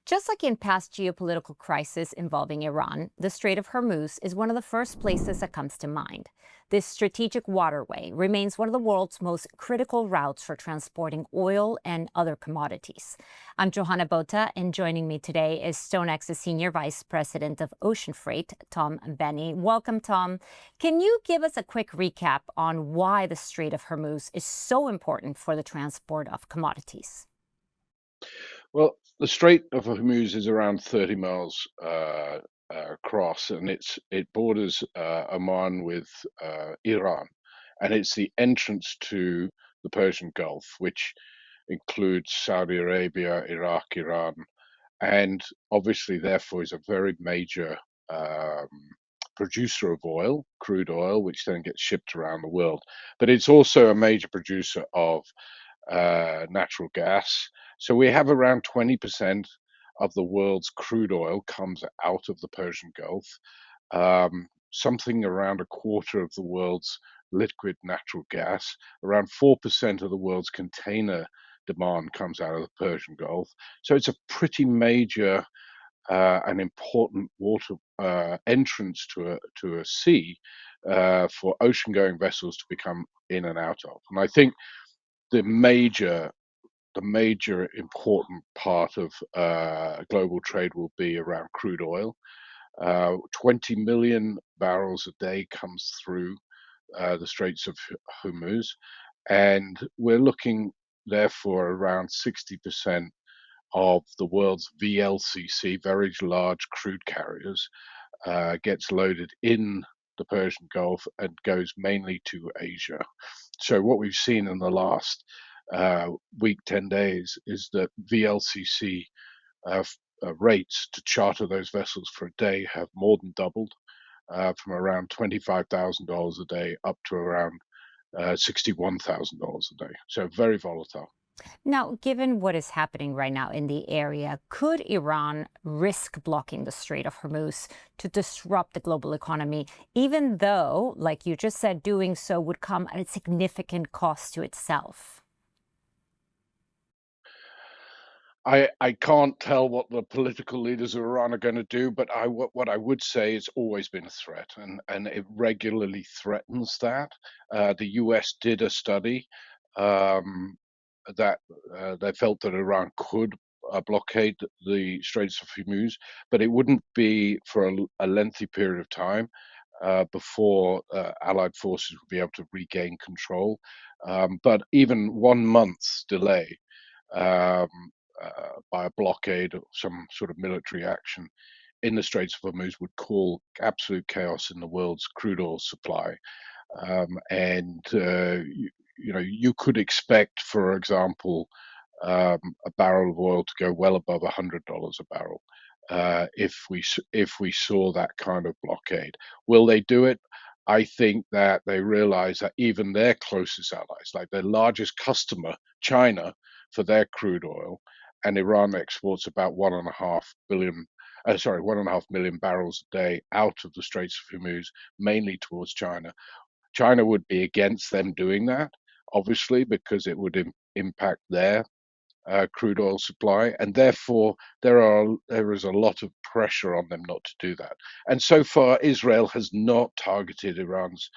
Just like in past geopolitical crises involving Iran, the Strait of Hormuz is one of the first places that comes to mind. This strategic waterway remains one of the world's most critical routes for transporting oil and other commodities. I'm Johanna Bota, and joining me today is StoneX's Senior Vice President of Ocean Freight, Tom Beney. Welcome, Tom. Can you give us a quick recap on why the Strait of Hormuz is so important for the transport of commodities? Well, the Strait of Hormuz is around 30 miles across, and it borders Oman with Iran, and it's the entrance to the Persian Gulf, which includes Saudi Arabia, Iraq, Iran, and obviously, therefore, is a very major um, producer of oil, crude oil, which then gets shipped around the world. But it's also a major producer of natural gas. So we have around 20% of the world's crude oil comes out of the Persian Gulf. Something around a quarter of the world's liquid natural gas, around 4% of the world's container demand comes out of the Persian Gulf. So it's a pretty major and important water entrance to a sea for ocean-going vessels to become in and out of. And I think the major the major important part of global trade will be around crude oil. 20 million barrels a day comes through the Straits of Hormuz, and we're looking therefore around 60% of the world's VLCC, very large crude carriers, gets loaded in the Persian Gulf and goes mainly to Asia. So what we've seen in the last week, 10 days, is that VLCC rates to charter those vessels for a day have more than doubled, from around $25,000 a day up to around $61,000 a day. So very volatile. Now, given what is happening right now in the area, could Iran risk blocking the Strait of Hormuz to disrupt the global economy, even though, like you just said, doing so would come at a significant cost to itself? I can't tell what the political leaders of Iran are going to do, but what I would say it's always been a threat, and it regularly threatens that. The U.S. did a study um, that they felt that Iran could blockade the Straits of Hormuz, but it wouldn't be for a lengthy period of time before Allied forces would be able to regain control. But even 1 month's delay um, by a blockade or some sort of military action in the Straits of Hormuz would cause absolute chaos in the world's crude oil supply. You could expect, for example, a barrel of oil to go well above $100 a barrel if we saw that kind of blockade. Will they do it? I think that they realize that even their closest allies, like their largest customer, China, for their crude oil, and Iran exports about 1.5 million barrels a day out of the Straits of Hormuz, mainly towards China. China would be against them doing that, obviously, because it would impact their crude oil supply, and therefore there is a lot of pressure on them not to do that. And so far, Israel has not targeted Iran's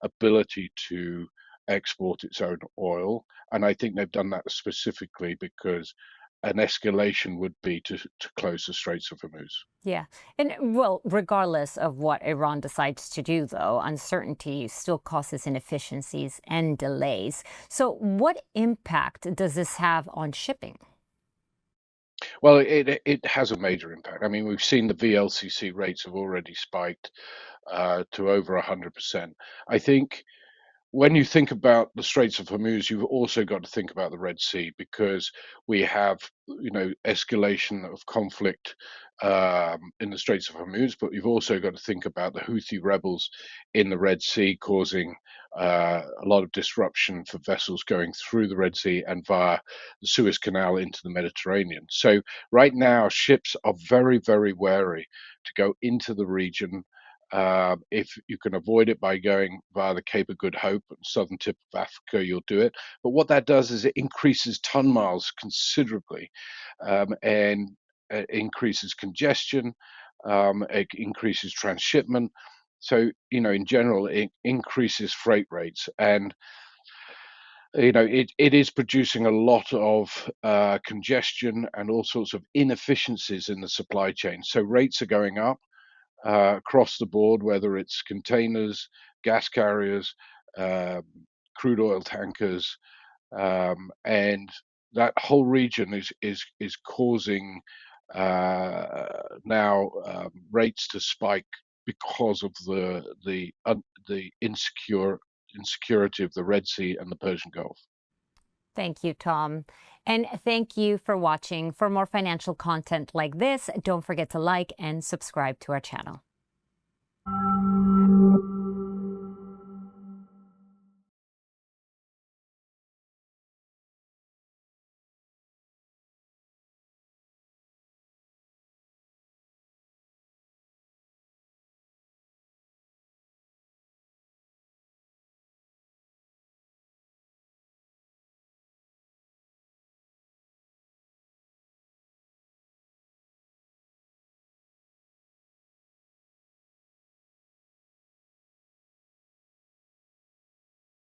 ability to export its own oil, and I think they've done that specifically because an escalation would be to close the Straits of Hormuz. Yeah. And well, regardless of what Iran decides to do, though, uncertainty still causes inefficiencies and delays. So, what impact does this have on shipping? Well, it has a major impact. I mean, we've seen the VLCC rates have already spiked to over 100%. I think when you think about the Straits of Hormuz, you've also got to think about the Red Sea because we have, escalation of conflict in the Straits of Hormuz, but you've also got to think about the Houthi rebels in the Red Sea causing a lot of disruption for vessels going through the Red Sea and via the Suez Canal into the Mediterranean. So right now, ships are very, very wary to go into the region if you can avoid it by going via the Cape of Good Hope and southern tip of Africa, you'll do it. But what that does is it increases ton miles considerably. And increases congestion, it increases transshipment. So, in general, it increases freight rates. And it is producing a lot of congestion and all sorts of inefficiencies in the supply chain. So rates are going up across the board, whether it's containers, gas carriers, um, crude oil tankers, and that whole region is causing now rates to spike because of the insecurity of the Red Sea and the Persian Gulf. Thank you, Tom. And thank you for watching. For more financial content like this, don't forget to like and subscribe to our channel.